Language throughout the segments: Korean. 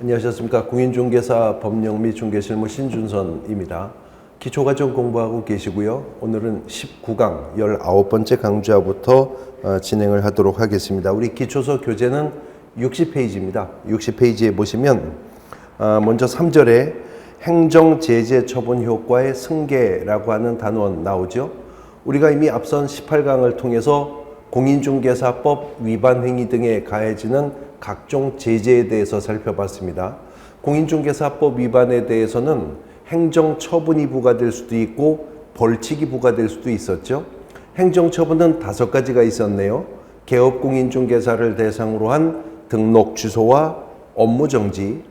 안녕하셨습니까. 공인중개사 법령 및 중개실무 신준선입니다. 기초과정 공부하고 계시고요. 오늘은 19강 19번째 강좌부터 진행을 하도록 하겠습니다. 우리 기초서 교재는 60페이지입니다. 60페이지에 보시면 먼저 3절에 행정제재 처분 효과의 승계라고 하는 단원 나오죠. 우리가 이미 앞선 18강을 통해서 공인중개사법 위반 행위 등에 가해지는 각종 제재에 대해서 살펴봤습니다. 공인중개사법 위반에 대해서는 행정처분이 부과될 수도 있고 벌칙이 부과될 수도 있었죠. 행정처분은 5가지가 있었네요. 개업공인중개사를 대상으로 한 등록 취소와 업무 정지,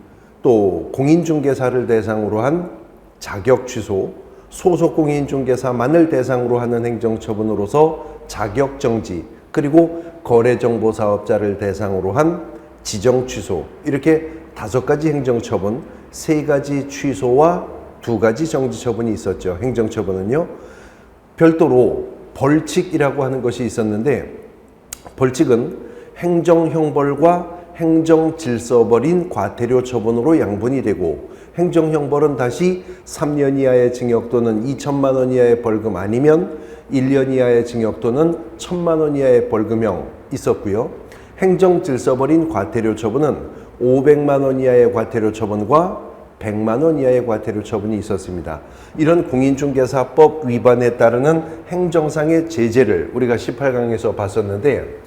또 공인중개사를 대상으로 한 자격 취소, 소속공인중개사만을 대상으로 하는 행정처분으로서 자격 정지, 그리고 거래정보사업자를 대상으로 한 지정 취소, 이렇게 5가지 행정처분, 3가지 취소와 2가지 정지처분이 있었죠. 행정처분은요. 별도로 벌칙이라고 하는 것이 있었는데, 벌칙은 행정형벌과 행정질서벌인 과태료 처분으로 양분이 되고, 행정형벌은 다시 3년 이하의 징역 또는 2천만 원 이하의 벌금, 아니면 1년 이하의 징역 또는 1,000만 원 이하의 벌금형 있었고요. 행정질서벌인 과태료 처분은 500만 원 이하의 과태료 처분과 100만 원 이하의 과태료 처분이 있었습니다. 이런 공인중개사법 위반에 따르는 행정상의 제재를 우리가 18강에서 봤었는데,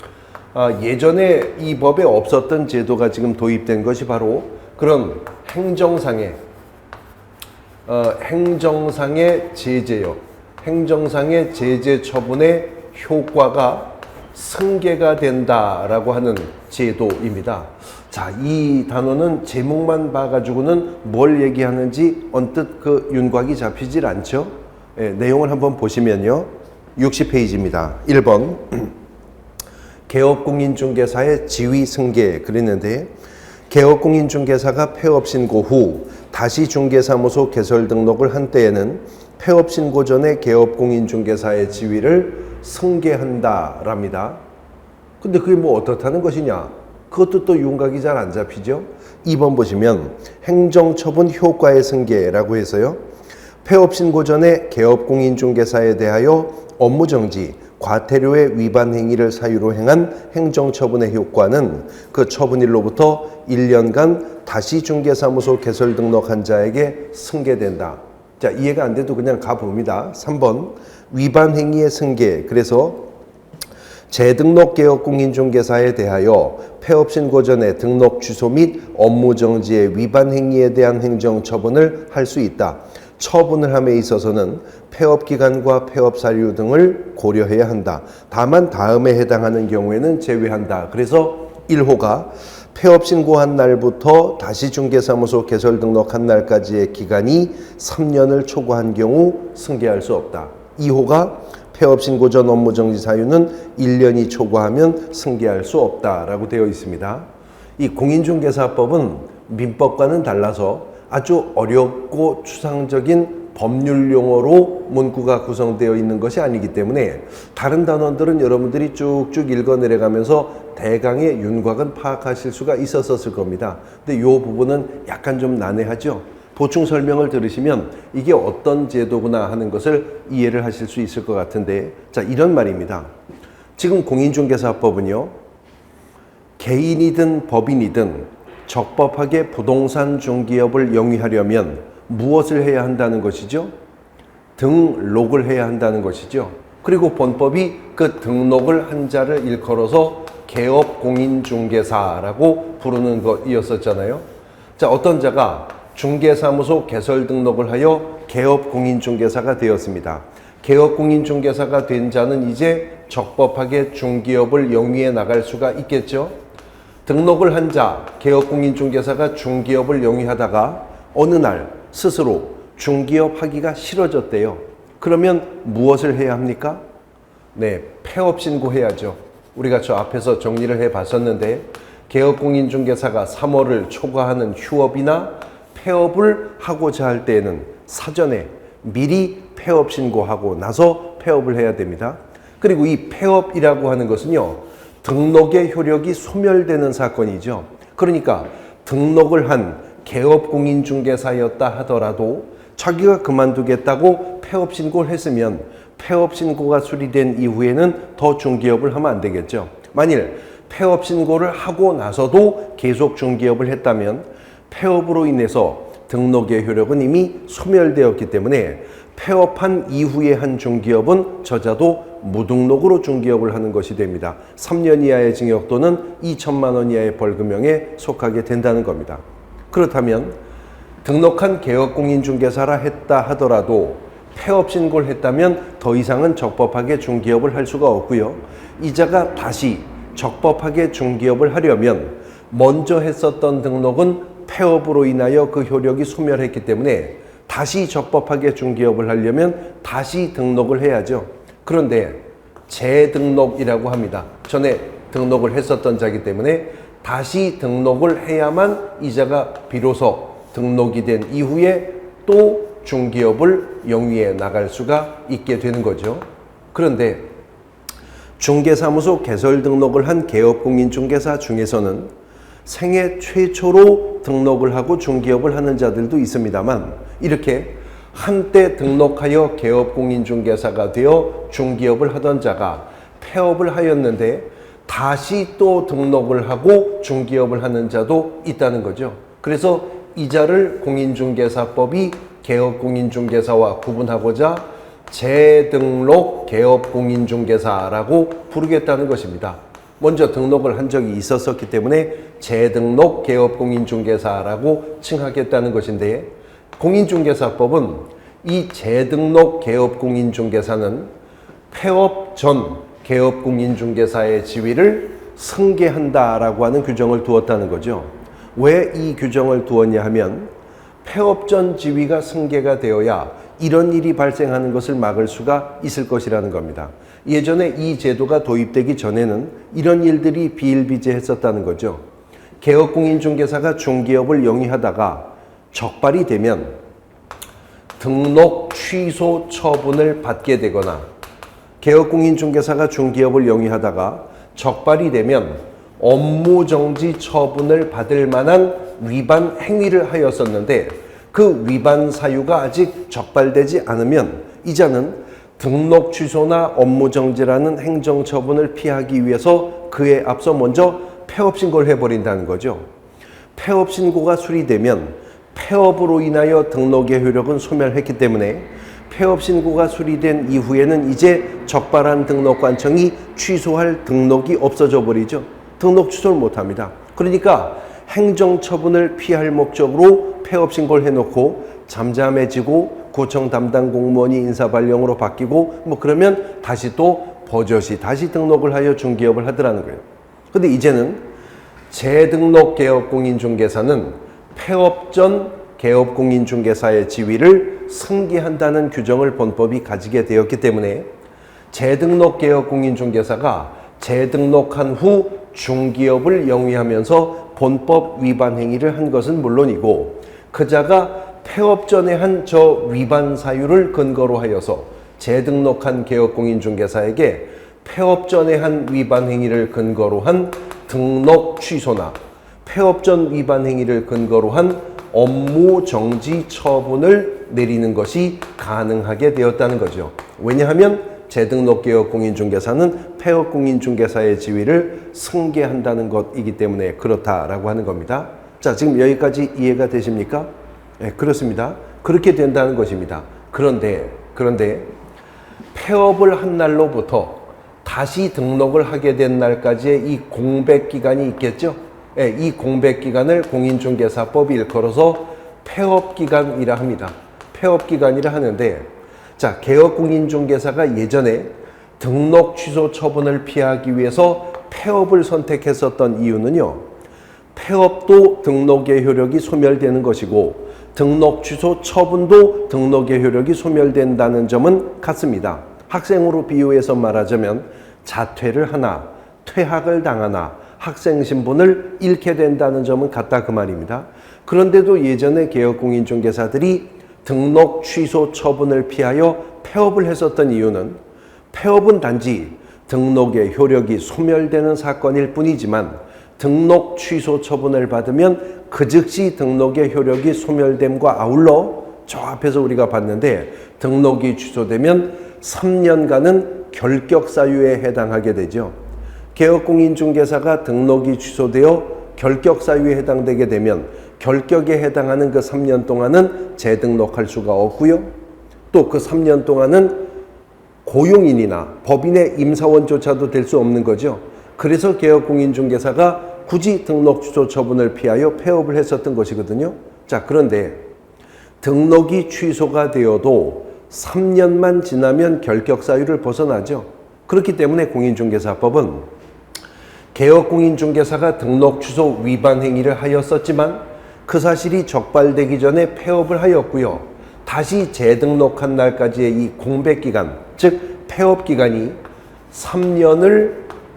예전에 이 법에 없었던 제도가 지금 도입된 것이 바로 그런 행정상의 제재요. 행정상의 제재 처분의 효과가 승계가 된다라고 하는 제도입니다. 자, 이 단어는 제목만 봐가지고는 뭘 얘기하는지 언뜻 그 윤곽이 잡히질 않죠. 내용을 한번 보시면요. 60페이지입니다. 1번 개업공인중개사의 지위 승계 그랬는데, 개업공인중개사가 폐업신고 후 다시 중개사무소 개설 등록을 한 때에는 폐업신고 전에 개업공인중개사의 지위를 승계한다랍니다. 근데 그게 뭐 어떻다는 것이냐? 그것도 또 윤곽이 잘 안 잡히죠. 2번 보시면 행정처분 효과의 승계라고 해서요. 폐업신고 전에 개업공인중개사에 대하여 업무정지, 과태료의 위반 행위를 사유로 행한 행정처분의 효과는 그 처분일로부터 1년간 다시 중개사무소 개설 등록한 자에게 승계된다. 자, 이해가 안 돼도 그냥 가봅니다. 3번 위반 행위의 승계. 그래서 재등록 개업공인중개사에 대하여 폐업신고 전에 등록 취소 및 업무 정지의 위반 행위에 대한 행정처분을 할 수 있다. 처분을 함에 있어서는 폐업기간과 폐업사유 등을 고려해야 한다. 다만 다음에 해당하는 경우에는 제외한다. 그래서 1호가 폐업신고한 날부터 다시 중개사무소 개설 등록한 날까지의 기간이 3년을 초과한 경우 승계할 수 없다. 2호가 폐업신고 전 업무정지 사유는 1년이 초과하면 승계할 수 없다라고 되어 있습니다. 이 공인중개사법은 민법과는 달라서 아주 어렵고 추상적인 법률 용어로 문구가 구성되어 있는 것이 아니기 때문에 다른 단원들은 여러분들이 쭉쭉 읽어 내려가면서 대강의 윤곽은 파악하실 수가 있었을 겁니다. 근데 이 부분은 약간 좀 난해하죠. 보충 설명을 들으시면 이게 어떤 제도구나 하는 것을 이해를 하실 수 있을 것 같은데, 자, 이런 말입니다. 지금 공인중개사법은요, 개인이든 법인이든 적법하게 부동산 중개업을 영위하려면 무엇을 해야 한다는 것이죠? 등록을 해야 한다는 것이죠. 그리고 본법이 그 등록을 한 자를 일컬어서 개업공인중개사라고 부르는 것이었었잖아요. 자, 어떤 자가 중개사무소 개설 등록을 하여 개업공인중개사가 되었습니다. 개업공인중개사가 된 자는 이제 적법하게 중개업을 영위해 나갈 수가 있겠죠. 등록을 한 자, 개업공인중개사가 중개업을 영위하다가 어느 날 스스로 중개업 하기가 싫어졌대요. 그러면 무엇을 해야 합니까? 네, 폐업신고해야죠. 우리가 저 앞에서 정리를 해봤었는데, 개업공인중개사가 3월을 초과하는 휴업이나 폐업을 하고자 할 때에는 사전에 미리 폐업신고하고 나서 폐업을 해야 됩니다. 그리고 이 폐업이라고 하는 것은요, 등록의 효력이 소멸되는 사건이죠. 그러니까 등록을 한 개업공인중개사였다 하더라도 자기가 그만두겠다고 폐업신고를 했으면 폐업신고가 수리된 이후에는 더 중개업을 하면 안 되겠죠. 만일 폐업신고를 하고 나서도 계속 중개업을 했다면 폐업으로 인해서 등록의 효력은 이미 소멸되었기 때문에 폐업한 이후에 한 중개업은 저자도 무등록으로 중개업을 하는 것이 됩니다. 3년 이하의 징역 또는 2천만 원 이하의 벌금형에 속하게 된다는 겁니다. 그렇다면 등록한 개업공인중개사라 했다 하더라도 폐업신고를 했다면 더 이상은 적법하게 중개업을 할 수가 없고요. 이자가 다시 적법하게 중개업을 하려면 먼저 했었던 등록은 폐업으로 인하여 그 효력이 소멸했기 때문에 다시 적법하게 중개업을 하려면 다시 등록을 해야죠. 그런데 재등록이라고 합니다. 전에 등록을 했었던 자이기 때문에 다시 등록을 해야만 이자가 비로소 등록이 된 이후에 또 중개업을 영위해 나갈 수가 있게 되는 거죠. 그런데 중개사무소 개설 등록을 한 개업공인중개사 중에서는 생애 최초로 등록을 하고 중개업을 하는 자들도 있습니다만 이렇게 한때 등록하여 개업공인중개사가 되어 중개업을 하던 자가 폐업을 하였는데 다시 또 등록을 하고 중개업을 하는 자도 있다는 거죠. 그래서 이 자를 공인중개사법이 개업공인중개사와 구분하고자 재등록 개업공인중개사라고 부르겠다는 것입니다. 먼저 등록을 한 적이 있었기 때문에 재등록 개업공인중개사라고 칭하겠다는 것인데 공인중개사법은 이 재등록 개업공인중개사는 폐업 전 개업공인중개사의 지위를 승계한다라고 하는 규정을 두었다는 거죠. 왜 이 규정을 두었냐 하면 폐업 전 지위가 승계가 되어야 이런 일이 발생하는 것을 막을 수가 있을 것이라는 겁니다. 예전에 이 제도가 도입되기 전에는 이런 일들이 비일비재했었다는 거죠. 개업공인중개사가 중개업을 영위하다가 적발이 되면 등록 취소 처분을 받게 되거나 개업공인중개사가 중개업을 영위하다가 적발이 되면 업무정지 처분을 받을 만한 위반 행위를 하였었는데 그 위반 사유가 아직 적발되지 않으면 이자는 등록 취소나 업무정지라는 행정처분을 피하기 위해서 그에 앞서 먼저 폐업신고를 해버린다는 거죠. 폐업신고가 수리되면 폐업으로 인하여 등록의 효력은 소멸했기 때문에 폐업신고가 수리된 이후에는 이제 적발한 등록관청이 취소할 등록이 없어져 버리죠. 등록 취소를 못합니다. 그러니까 행정처분을 피할 목적으로 폐업신고를 해놓고 잠잠해지고 구청 담당 공무원이 인사발령으로 바뀌고 그러면 다시 또 버젓이 다시 등록을 하여 중개업을 하더라는 거예요. 근데 이제는 재등록 개업공인중개사는 폐업 전 개업공인중개사의 지위를 승계한다는 규정을 본법이 가지게 되었기 때문에 재등록 개업공인중개사가 재등록한 후 중개업을 영위하면서 본법 위반 행위를 한 것은 물론이고 그 자가 폐업 전에 한 저 위반 사유를 근거로 하여서 재등록한 개업공인중개사에게 폐업 전에 한 위반 행위를 근거로 한 등록 취소나 폐업 전 위반 행위를 근거로 한 업무 정지 처분을 내리는 것이 가능하게 되었다는 거죠. 왜냐하면 재등록 개업공인중개사는 폐업공인중개사의 지위를 승계한다는 것이기 때문에 그렇다라고 하는 겁니다. 자, 지금 여기까지 이해가 되십니까? 네, 그렇습니다. 그렇게 된다는 것입니다. 그런데 폐업을 한 날로부터 다시 등록을 하게 된 날까지의 이 공백기간이 있겠죠? 네, 이 공백기간을 공인중개사법이 일컬어서 폐업기간이라 합니다. 폐업기간이라 하는데 자, 개업공인중개사가 예전에 등록 취소 처분을 피하기 위해서 폐업을 선택했었던 이유는요. 폐업도 등록의 효력이 소멸되는 것이고 등록 취소 처분도 등록의 효력이 소멸된다는 점은 같습니다. 학생으로 비유해서 말하자면 자퇴를 하나 퇴학을 당하나 학생 신분을 잃게 된다는 점은 같다 그 말입니다. 그런데도 예전에 개업공인중개사들이 등록 취소 처분을 피하여 폐업을 했었던 이유는 폐업은 단지 등록의 효력이 소멸되는 사건일 뿐이지만 등록 취소 처분을 받으면 그 즉시 등록의 효력이 소멸됨과 아울러 저 앞에서 우리가 봤는데 등록이 취소되면 3년간은 결격 사유에 해당하게 되죠. 개업공인중개사가 등록이 취소되어 결격 사유에 해당되게 되면 결격에 해당하는 그 3년 동안은 재등록할 수가 없고요. 또 그 3년 동안은 고용인이나 법인의 임사원조차도 될 수 없는 거죠. 그래서 개업공인중개사가 굳이 등록 취소 처분을 피하여 폐업을 했었던 것이거든요. 자, 그런데 등록이 취소가 되어도 3년만 지나면 결격 사유를 벗어나죠. 그렇기 때문에 공인중개사법은 개업공인중개사가 등록 취소 위반 행위를 하였었지만 그 사실이 적발되기 전에 폐업을 하였고요. 다시 재등록한 날까지의 이 공백기간, 즉 폐업기간이 3년을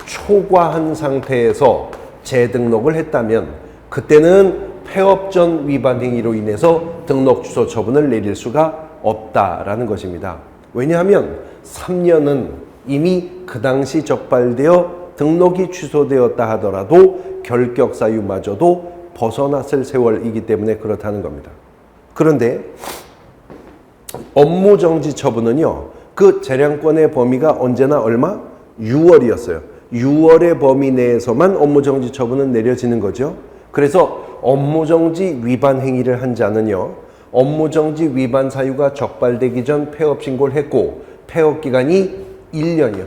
초과한 상태에서 재등록을 했다면 그때는 폐업 전 위반 행위로 인해서 등록 취소 처분을 내릴 수가 없다라는 것입니다. 왜냐하면 3년은 이미 그 당시 적발되어 등록이 취소되었다 하더라도 결격 사유마저도 벗어났을 세월이기 때문에 그렇다는 겁니다. 그런데 업무정지 처분은요, 그 재량권의 범위가 언제나 얼마? 6월이었어요. 6월의 범위 내에서만 업무정지 처분은 내려지는 거죠. 그래서 업무정지 위반 행위를 한 자는요, 업무정지 위반 사유가 적발되기 전 폐업 신고를 했고 폐업 기간이 1년이요.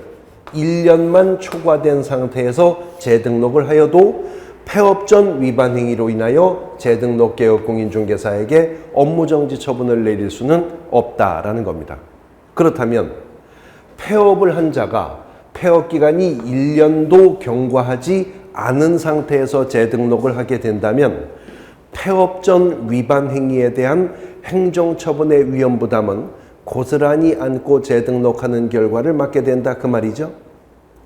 1년만 초과된 상태에서 재등록을 하여도 폐업 전 위반 행위로 인하여 재등록 개업공인중개사에게 업무정지 처분을 내릴 수는 없다라는 겁니다. 그렇다면 폐업을 한 자가 폐업 기간이 1년도 경과하지 않은 상태에서 재등록을 하게 된다면 폐업 전 위반 행위에 대한 행정처분의 위험 부담은 고스란히 안고 재등록하는 결과를 맞게 된다 그 말이죠.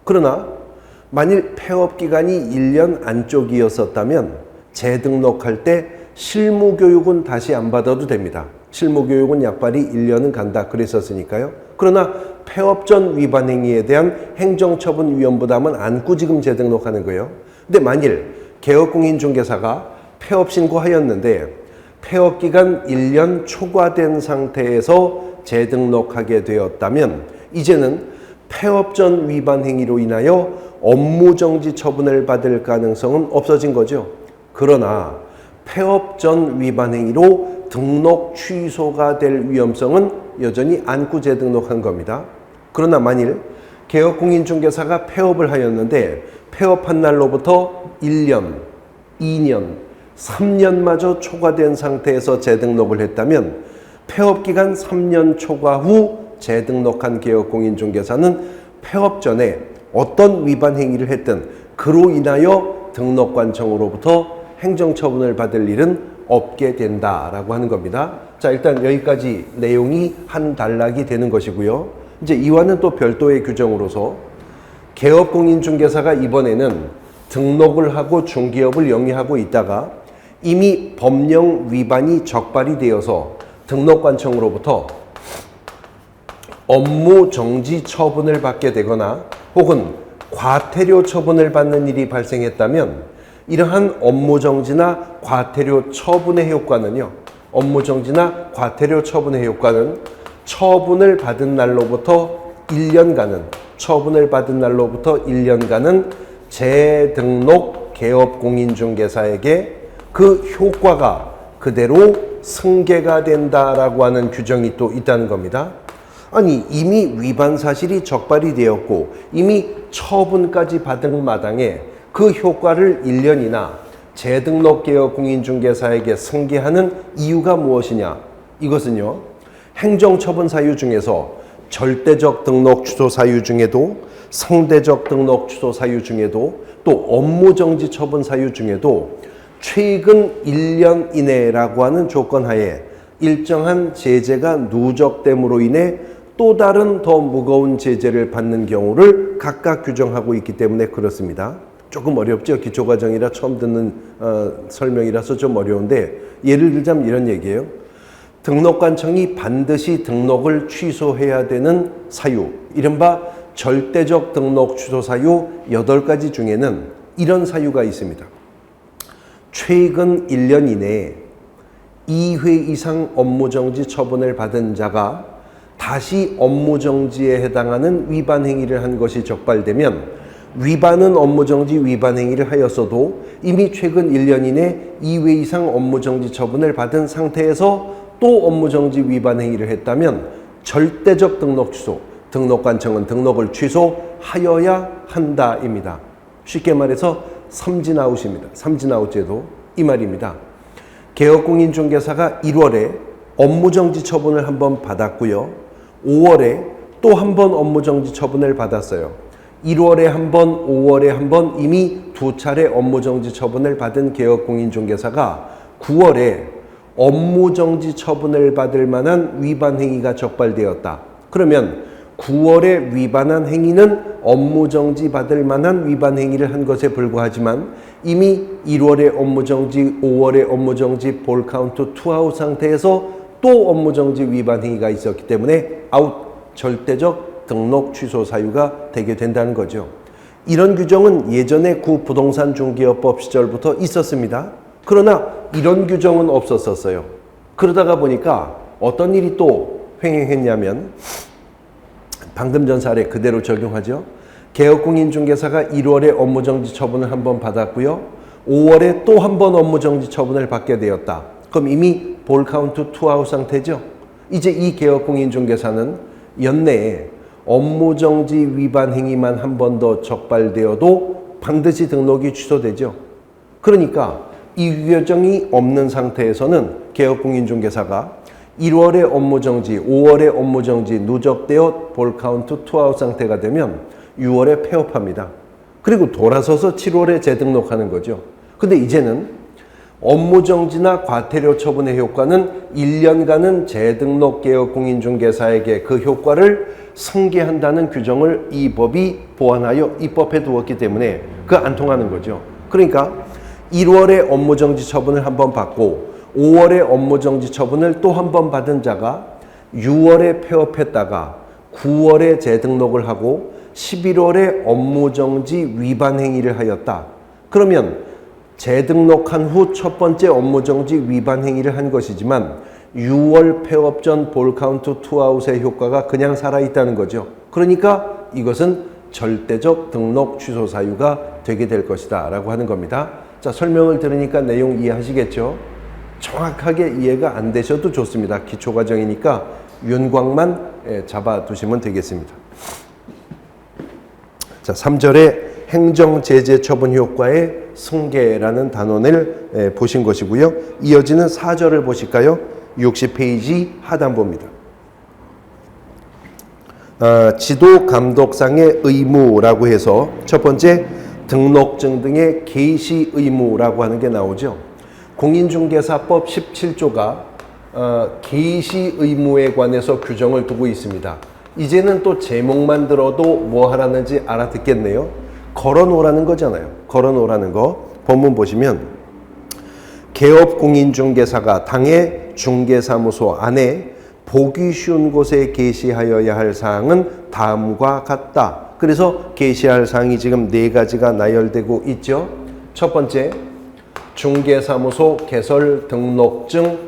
그러나 만일 폐업 기간이 1년 안쪽이었었다면 재등록할 때 실무교육은 다시 안 받아도 됩니다. 실무교육은 약발이 1년은 간다 그랬었으니까요. 그러나 폐업 전 위반 행위에 대한 행정처분 위험 부담은 안고 지금 재등록하는 거예요. 근데 만일 개업공인중개사가 폐업 신고하였는데 폐업 기간 1년 초과된 상태에서 재등록하게 되었다면 이제는 폐업 전 위반 행위로 인하여 업무정지 처분을 받을 가능성은 없어진 거죠. 그러나 폐업 전 위반 행위로 등록 취소가 될 위험성은 여전히 안고 재등록한 겁니다. 그러나 만일 개업공인중개사가 폐업을 하였는데 폐업한 날로부터 1년, 2년, 3년마저 초과된 상태에서 재등록을 했다면 폐업기간 3년 초과 후 재등록한 개업공인중개사는 폐업 전에 어떤 위반 행위를 했든 그로 인하여 등록관청으로부터 행정처분을 받을 일은 없게 된다라고 하는 겁니다. 자, 일단 여기까지 내용이 한 단락이 되는 것이고요. 이제 이와는 또 별도의 규정으로서 개업공인중개사가 이번에는 등록을 하고 중개업을 영위하고 있다가 이미 법령 위반이 적발이 되어서 등록관청으로부터 업무 정지 처분을 받게 되거나 혹은 과태료 처분을 받는 일이 발생했다면 이러한 업무 정지나 과태료 처분의 효과는요. 업무 정지나 과태료 처분의 효과는 처분을 받은 날로부터 1년간은 재등록 개업공인중개사에게 그 효과가 그대로 승계가 된다라고 하는 규정이 또 있다는 겁니다. 아니 이미 위반 사실이 적발이 되었고 이미 처분까지 받은 마당에 그 효과를 1년이나 재등록 개업공인중개사에게 승계하는 이유가 무엇이냐? 이것은요. 행정처분 사유 중에서 절대적 등록 취소 사유 중에도 상대적 등록 취소 사유 중에도 또 업무정지 처분 사유 중에도 최근 1년 이내라고 하는 조건 하에 일정한 제재가 누적됨으로 인해 또 다른 더 무거운 제재를 받는 경우를 각각 규정하고 있기 때문에 그렇습니다. 조금 어렵죠. 기초과정이라 처음 듣는 설명이라서 좀 어려운데 예를 들자면 이런 얘기예요. 등록관청이 반드시 등록을 취소해야 되는 사유, 이른바 절대적 등록 취소 사유 8가지 중에는 이런 사유가 있습니다. 최근 1년 이내에 2회 이상 업무정지 처분을 받은 자가 다시 업무정지에 해당하는 위반 행위를 한 것이 적발되면 위반은 업무정지 위반 행위를 하였어도 이미 최근 1년 이내 2회 이상 업무정지 처분을 받은 상태에서 또 업무정지 위반 행위를 했다면 절대적 등록 취소, 등록관청은 등록을 취소하여야 한다입니다. 쉽게 말해서 삼진아웃입니다. 삼진아웃 제도 이 말입니다. 개업공인중개사가 1월에 업무정지 처분을 한번 받았고요. 5월에 또 한 번 업무정지 처분을 받았어요. 1월에 한 번, 5월에 한 번 이미 2차례 업무정지 처분을 받은 개업공인중개사가 9월에 업무정지 처분을 받을 만한 위반 행위가 적발되었다. 그러면 9월에 위반한 행위는 업무정지 받을 만한 위반 행위를 한 것에 불과하지만 이미 1월에 업무정지, 5월에 업무정지, 볼카운트 투아웃 상태에서 또 업무정지 위반 행위가 있었기 때문에 아웃, 절대적 등록 취소 사유가 되게 된다는 거죠. 이런 규정은 예전에 구부동산중개업법 시절부터 있었습니다. 그러나 이런 규정은 없었었어요. 그러다가 보니까 어떤 일이 또 횡행했냐면 방금 전 사례 그대로 적용하죠. 개업공인중개사가 1월에 업무정지 처분을 한번 받았고요. 5월에 또 한 번 업무정지 처분을 받게 되었다. 그럼 이미 볼카운트 투아웃 상태죠. 이제 이 개업공인중개사는 연내에 업무정지 위반 행위만 한 번 더 적발되어도 반드시 등록이 취소되죠. 그러니까 이 규정이 없는 상태에서는 개업공인중개사가 1월에 업무정지, 5월에 업무정지 누적되어 볼카운트 투아웃 상태가 되면 6월에 폐업합니다. 그리고 돌아서서 7월에 재등록하는 거죠. 근데 이제는 업무정지나 과태료 처분의 효과는 1년간은 재등록 개업공인중개사에게 그 효과를 승계한다는 규정을 이 법이 보완하여 입법해 두었기 때문에 그 안 통하는 거죠. 그러니까 1월에 업무정지 처분을 한번 받고 5월에 업무정지 처분을 또 한 번 받은 자가 6월에 폐업했다가 9월에 재등록을 하고 11월에 업무정지 위반 행위를 하였다. 그러면 재등록한 후 첫 번째 업무정지 위반 행위를 한 것이지만 6월 폐업 전 볼카운트 투아웃의 효과가 그냥 살아있다는 거죠. 그러니까 이것은 절대적 등록 취소 사유가 되게 될 것이다 라고 하는 겁니다. 자, 설명을 들으니까 내용 이해하시겠죠? 정확하게 이해가 안 되셔도 좋습니다. 기초과정이니까 윤곽만 잡아두시면 되겠습니다. 자, 3절에 행정제재 처분 효과의 승계라는 단원을 보신 것이고요. 이어지는 4절을 보실까요? 60페이지 하단부입니다. 지도 감독상의 의무라고 해서 첫 번째 등록증 등의 게시 의무라고 하는 게 나오죠. 공인중개사법 17조가 게시 의무에 관해서 규정을 두고 있습니다. 이제는 또 제목만 들어도 뭐 하라는지 알아듣겠네요. 걸어놓으라는 거잖아요. 걸어놓으라는 거. 본문 보시면 개업공인중개사가 당해 중개사무소 안에 보기 쉬운 곳에 게시하여야 할 사항은 다음과 같다. 그래서 게시할 사항이 지금 4가지가 나열되고 있죠. 첫 번째, 중개사무소 개설 등록증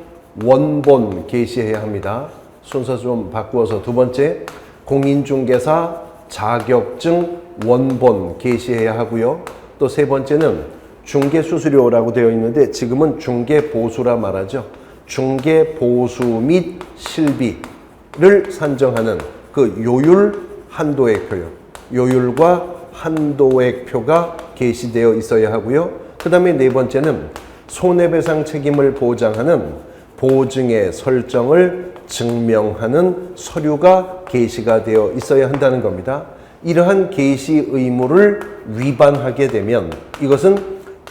원본 게시해야 합니다. 순서 좀 바꾸어서 두 번째, 공인중개사 자격증 원본 게시해야 하고요. 또 세 번째는 중개수수료라고 되어 있는데 지금은 중개보수라 말하죠. 중개보수 및 실비를 산정하는 그 요율 한도액표요. 요율과 한도액표가 게시되어 있어야 하고요. 그 다음에 네 번째는 손해배상 책임을 보장하는 보증의 설정을 증명하는 서류가 게시가 되어 있어야 한다는 겁니다. 이러한 게시 의무를 위반하게 되면 이것은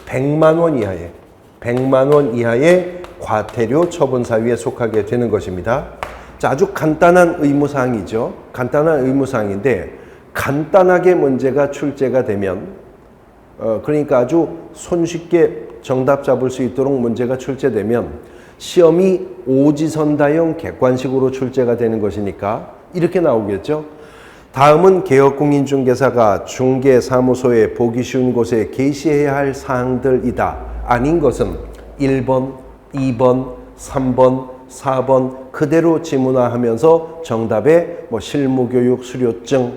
100만 원 이하의 과태료 처분 사유에 속하게 되는 것입니다. 자, 아주 간단한 의무사항이죠. 간단한 의무사항인데 간단하게 문제가 출제가 되면 그러니까 아주 손쉽게 정답 잡을 수 있도록 문제가 출제되면 시험이 오지선다형 객관식으로 출제가 되는 것이니까 이렇게 나오겠죠. 다음은 개업공인중개사가 중개사무소에 보기 쉬운 곳에 게시해야 할 사항들이다. 아닌 것은 1번, 2번, 3번, 4번 그대로 지문화하면서 정답에 실무교육 수료증,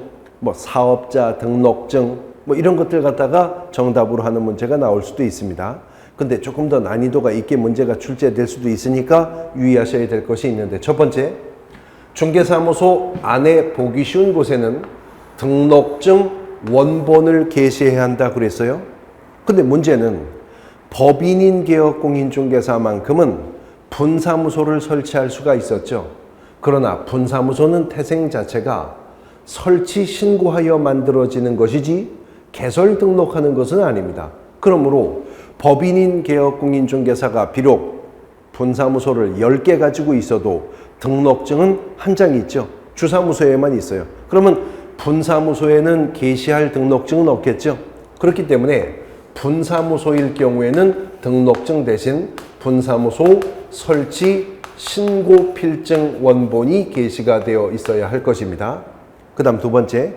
사업자 등록증 이런 것들 갖다가 정답으로 하는 문제가 나올 수도 있습니다. 근데 조금 더 난이도가 있게 문제가 출제될 수도 있으니까 유의하셔야 될 것이 있는데, 첫 번째, 중개사무소 안에 보기 쉬운 곳에는 등록증 원본을 게시해야 한다 그랬어요. 근데 문제는 법인인 개업공인중개사만큼은 분사무소를 설치할 수가 있었죠. 그러나 분사무소는 태생 자체가 설치 신고하여 만들어지는 것이지 개설 등록하는 것은 아닙니다. 그러므로 법인인 개업공인중개사가 비록 분사무소를 10개 가지고 있어도 등록증은 한 장 있죠. 주사무소에만 있어요. 그러면 분사무소에는 게시할 등록증은 없겠죠. 그렇기 때문에 분사무소일 경우에는 등록증 대신 분사무소 설치 신고 필증 원본이 게시가 되어 있어야 할 것입니다. 그 다음 두 번째,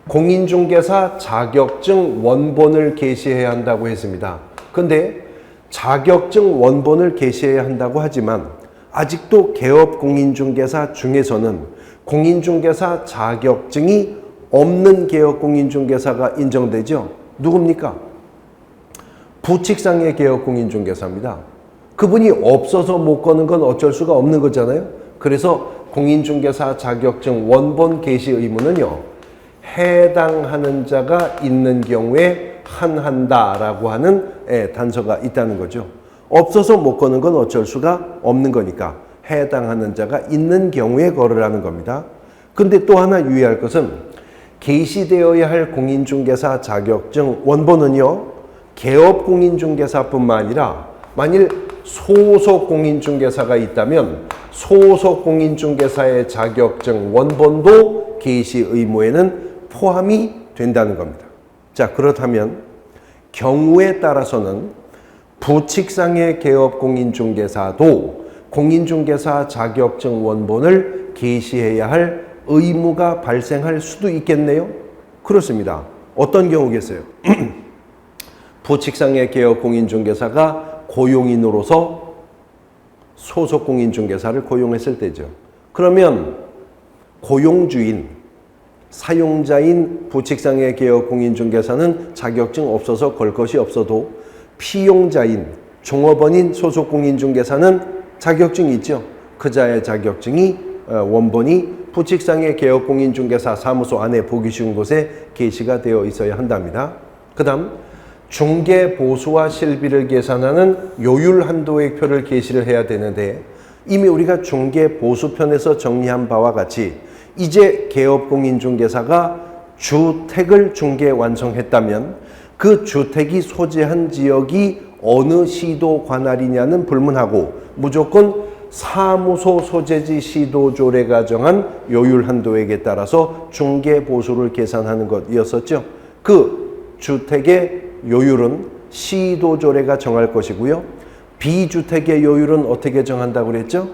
공인중개사 자격증 원본을 게시해야 한다고 했습니다. 근데 자격증 원본을 게시해야 한다고 하지만 아직도 개업공인중개사 중에서는 공인중개사 자격증이 없는 개업공인중개사가 인정되죠. 누굽니까? 부칙상의 개업공인중개사입니다. 그분이 없어서 못 거는 건 어쩔 수가 없는 거잖아요. 그래서 공인중개사 자격증 원본 게시 의무는요, 해당하는 자가 있는 경우에 한다라고 하는 단서가 있다는 거죠. 없어서 못 거는 건 어쩔 수가 없는 거니까 해당하는 자가 있는 경우에 거르라는 겁니다. 근데 또 하나 유의할 것은 게시되어야 할 공인중개사 자격증 원본은요, 개업공인중개사뿐만 아니라 만일 소속 공인중개사가 있다면 소속 공인중개사의 자격증 원본도 게시 의무에는 포함이 된다는 겁니다. 자, 그렇다면 경우에 따라서는 부칙상의 개업공인중개사도 공인중개사 자격증 원본을 게시해야 할 의무가 발생할 수도 있겠네요. 그렇습니다. 어떤 경우겠어요? 부칙상의 개업공인중개사가 고용인으로서 소속 공인중개사를 고용했을 때죠. 그러면 고용주인, 사용자인 부칙상의 개업공인중개사는 자격증 없어서 걸 것이 없어도 피용자인, 종업원인 소속 공인중개사는 자격증이 있죠. 그자의 자격증이 원본이 부칙상의 개업공인중개사 사무소 안에 보기 쉬운 곳에 게시가 되어 있어야 한답니다. 그 다음 중개보수와 실비를 계산하는 요율한도액표를 게시를 해야 되는데, 이미 우리가 중개보수편에서 정리한 바와 같이 이제 개업공인중개사가 주택을 중개 완성했다면 그 주택이 소재한 지역이 어느 시도 관할이냐는 불문하고 무조건 사무소 소재지 시도조례가 정한 요율한도액에 따라서 중개보수를 계산하는 것이었었죠. 그 주택의 요율은 시도조례가 정할 것이고요. 비주택의 요율은 어떻게 정한다고 그랬죠?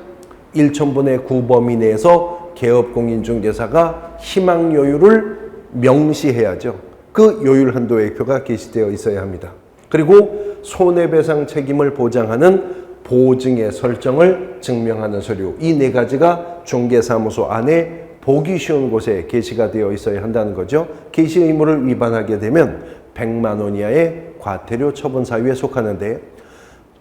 1천분의 9 범위 내에서 개업공인중개사가 희망요율을 명시해야죠. 그 요율한도액표가 게시되어 있어야 합니다. 그리고 손해배상 책임을 보장하는 보증의 설정을 증명하는 서류, 이 네 가지가 중개사무소 안에 보기 쉬운 곳에 게시가 되어 있어야 한다는 거죠. 게시 의무를 위반하게 되면 100만 원 이하의 과태료 처분 사유에 속하는데,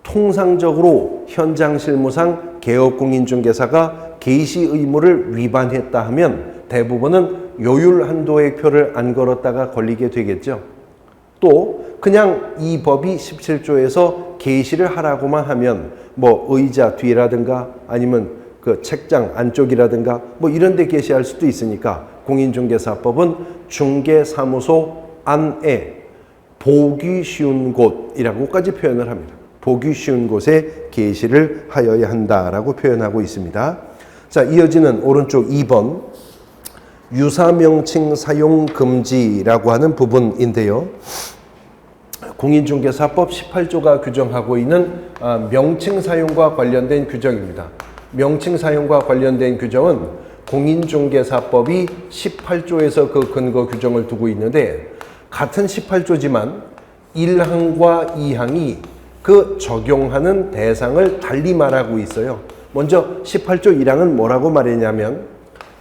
통상적으로 현장 실무상 개업공인중개사가 게시 의무를 위반했다 하면 대부분은 요율한도액표를 안 걸었다가 걸리게 되겠죠. 또 그냥 이 법이 17조에서 게시를 하라고만 하면 의자 뒤라든가 아니면 그 책장 안쪽이라든가 이런 데 게시할 수도 있으니까 공인중개사법은 중개사무소 안에 보기 쉬운 곳이라고까지 표현을 합니다. 보기 쉬운 곳에 게시를 하여야 한다라고 표현하고 있습니다. 자, 이어지는 오른쪽 2번 유사명칭 사용 금지라고 하는 부분인데요. 공인중개사법 18조가 규정하고 있는 명칭 사용과 관련된 규정입니다. 명칭 사용과 관련된 규정은 공인중개사법이 18조에서 그 근거 규정을 두고 있는데 같은 18조지만 1항과 2항이 그 적용하는 대상을 달리 말하고 있어요. 먼저 18조 1항은 뭐라고 말했냐면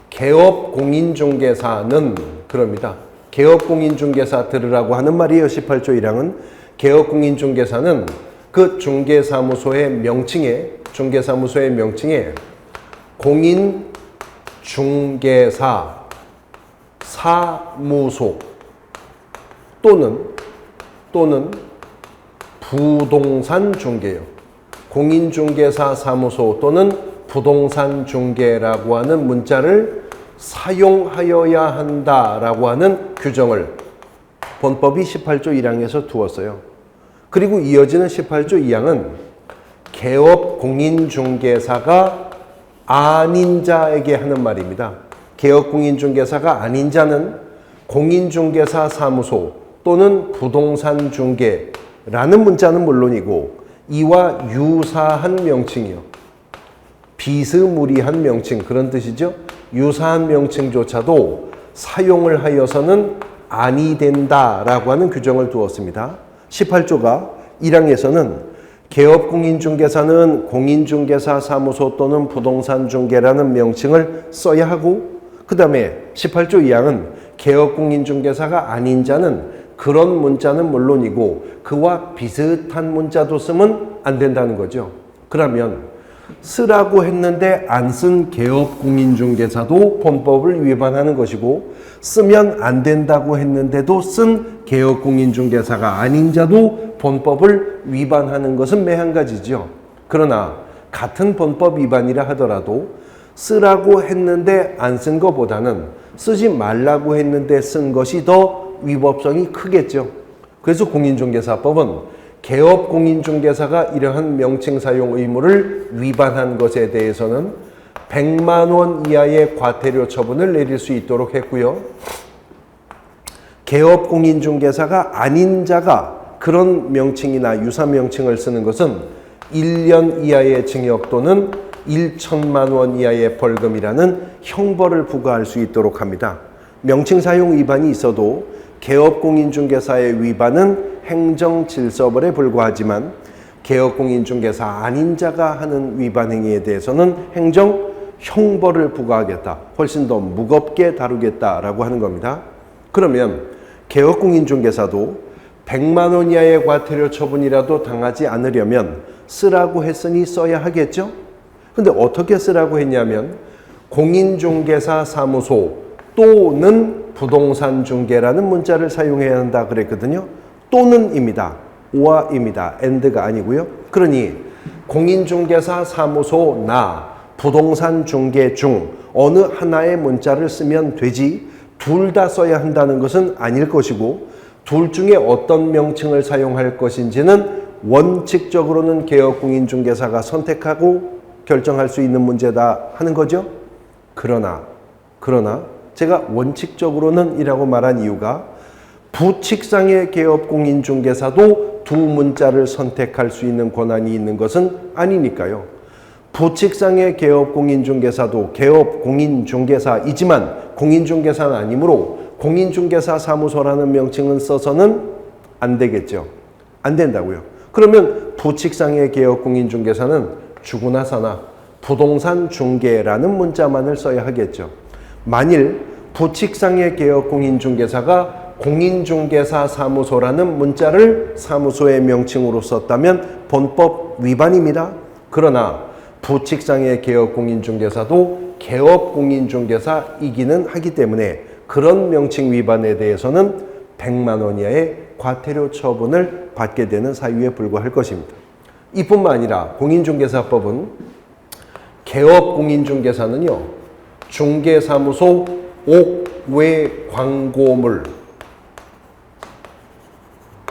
개업공인중개사는 그럽니다. 개업공인중개사 들으라고 하는 말이에요. 18조 1항은 개업공인중개사는 그 중개사무소의 명칭에 공인중개사 사무소 또는 부동산 중개요. 공인중개사 사무소 또는 부동산 중개라고 하는 문자를 사용하여야 한다라고 하는 규정을 본법이 18조 1항에서 두었어요. 그리고 이어지는 18조 2항은 개업 공인중개사가 아닌 자에게 하는 말입니다. 개업 공인중개사가 아닌 자는 공인중개사 사무소 또는 부동산 중개라는 문자는 물론이고 이와 유사한 명칭이요. 비스무리한 명칭 그런 뜻이죠. 유사한 명칭조차도 사용을 하여서는 아니 된다라고 하는 규정을 두었습니다. 18조가 1항에서는 개업공인중개사는 공인중개사 사무소 또는 부동산 중개라는 명칭을 써야 하고 그 다음에 18조 2항은 개업공인중개사가 아닌 자는 그런 문자는 물론이고 그와 비슷한 문자도 쓰면 안 된다는 거죠. 그러면 쓰라고 했는데 안 쓴 개업공인중개사도 본법을 위반하는 것이고 쓰면 안 된다고 했는데도 쓴 개업공인중개사가 아닌 자도 본법을 위반하는 것은 매한가지죠. 그러나 같은 본법 위반이라 하더라도 쓰라고 했는데 안 쓴 것보다는 쓰지 말라고 했는데 쓴 것이 더 위법성이 크겠죠. 그래서 공인중개사법은 개업공인중개사가 이러한 명칭 사용 의무를 위반한 것에 대해서는 100만 원 이하의 과태료 처분을 내릴 수 있도록 했고요. 개업공인중개사가 아닌 자가 그런 명칭이나 유사 명칭을 쓰는 것은 1년 이하의 징역 또는 1천만 원 이하의 벌금이라는 형벌을 부과할 수 있도록 합니다. 명칭 사용 위반이 있어도 개업공인중개사의 위반은 행정질서벌에 불과하지만 개업공인중개사 아닌 자가 하는 위반 행위에 대해서는 행정 형벌을 부과하겠다. 훨씬 더 무겁게 다루겠다라고 하는 겁니다. 그러면 개업공인중개사도 100만 원 이하의 과태료 처분이라도 당하지 않으려면 쓰라고 했으니 써야 하겠죠? 근데 어떻게 쓰라고 했냐면 공인중개사 사무소 또는 부동산 중개라는 문자를 사용해야 한다 그랬거든요. 또는입니다. 오아입니다. and가 아니고요. 그러니 공인중개사 사무소나 부동산 중개 중 어느 하나의 문자를 쓰면 되지 둘 다 써야 한다는 것은 아닐 것이고 둘 중에 어떤 명칭을 사용할 것인지는 원칙적으로는 개업공인중개사가 선택하고 결정할 수 있는 문제다 하는 거죠. 그러나 제가 원칙적으로는 이라고 말한 이유가 부칙상의 개업공인중개사도 두 문자를 선택할 수 있는 권한이 있는 것은 아니니까요. 부칙상의 개업공인중개사도 개업공인중개사이지만 공인중개사는 아니므로 공인중개사 사무소라는 명칭은 써서는 안 되겠죠. 안 된다고요. 그러면 부칙상의 개업공인중개사는 주거나 사나 부동산 중개라는 문자만을 써야 하겠죠. 만일 부칙상의 개업공인중개사가 공인중개사 사무소라는 문자를 사무소의 명칭으로 썼다면 본법 위반입니다. 그러나 부칙상의 개업공인중개사도 개업공인중개사이기는 하기 때문에 그런 명칭 위반에 대해서는 100만 원 이하의 과태료 처분을 받게 되는 사유에 불과할 것입니다. 이뿐만 아니라 공인중개사법은 개업공인중개사는요. 중개사무소 옥외 광고물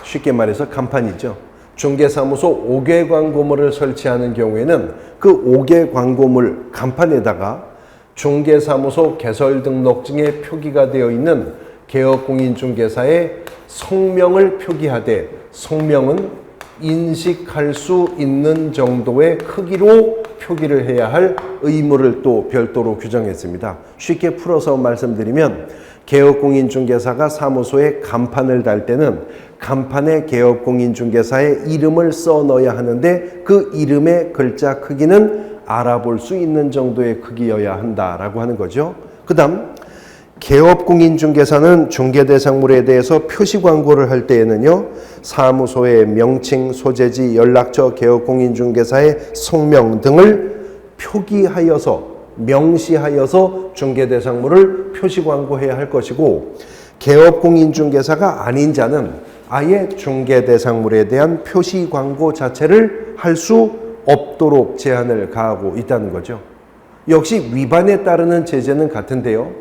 쉽게 말해서 간판이죠. 중개사무소 옥외 광고물을 설치하는 경우에는 그 옥외 광고물 간판에다가 중개사무소 개설 등록증에 표기가 되어 있는 개업공인중개사의 성명을 표기하되 성명은 인식할 수 있는 정도의 크기로 표기를 해야 할 의무를 또 별도로 규정했습니다. 쉽게 풀어서 말씀드리면 개업공인중개사가 사무소에 간판을 달 때는 간판에 개업공인중개사의 이름을 써 넣어야 하는데 그 이름의 글자 크기는 알아볼 수 있는 정도의 크기여야 한다라고 하는 거죠. 그 다음 개업공인중개사는 중개대상물에 대해서 표시 광고를 할 때에는요, 사무소의 명칭, 소재지, 연락처, 개업공인중개사의 성명 등을 표기하여서 명시하여서 중개대상물을 표시 광고해야 할 것이고, 개업공인중개사가 아닌 자는 아예 중개대상물에 대한 표시 광고 자체를 할 수 없도록 제한을 가하고 있다는 거죠. 역시 위반에 따르는 제재는 같은데요.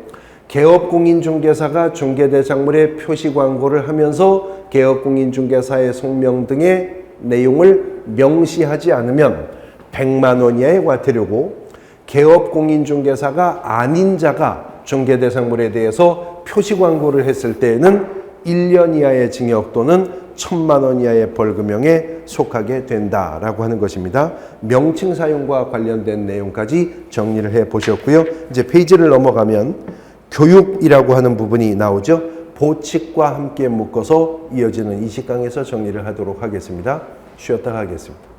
개업공인중개사가 중개대상물에 표시 광고를 하면서 개업공인중개사의 성명 등의 내용을 명시하지 않으면 100만 원 이하의 과태료고, 개업공인중개사가 아닌 자가 중개대상물에 대해서 표시 광고를 했을 때에는 1년 이하의 징역 또는 1,000만 원 이하의 벌금형에 속하게 된다라고 하는 것입니다. 명칭 사용과 관련된 내용까지 정리를 해 보셨고요. 이제 페이지를 넘어가면 교육이라고 하는 부분이 나오죠. 보칙과 함께 묶어서 이어지는 20강에서 정리를 하도록 하겠습니다. 쉬었다 가겠습니다.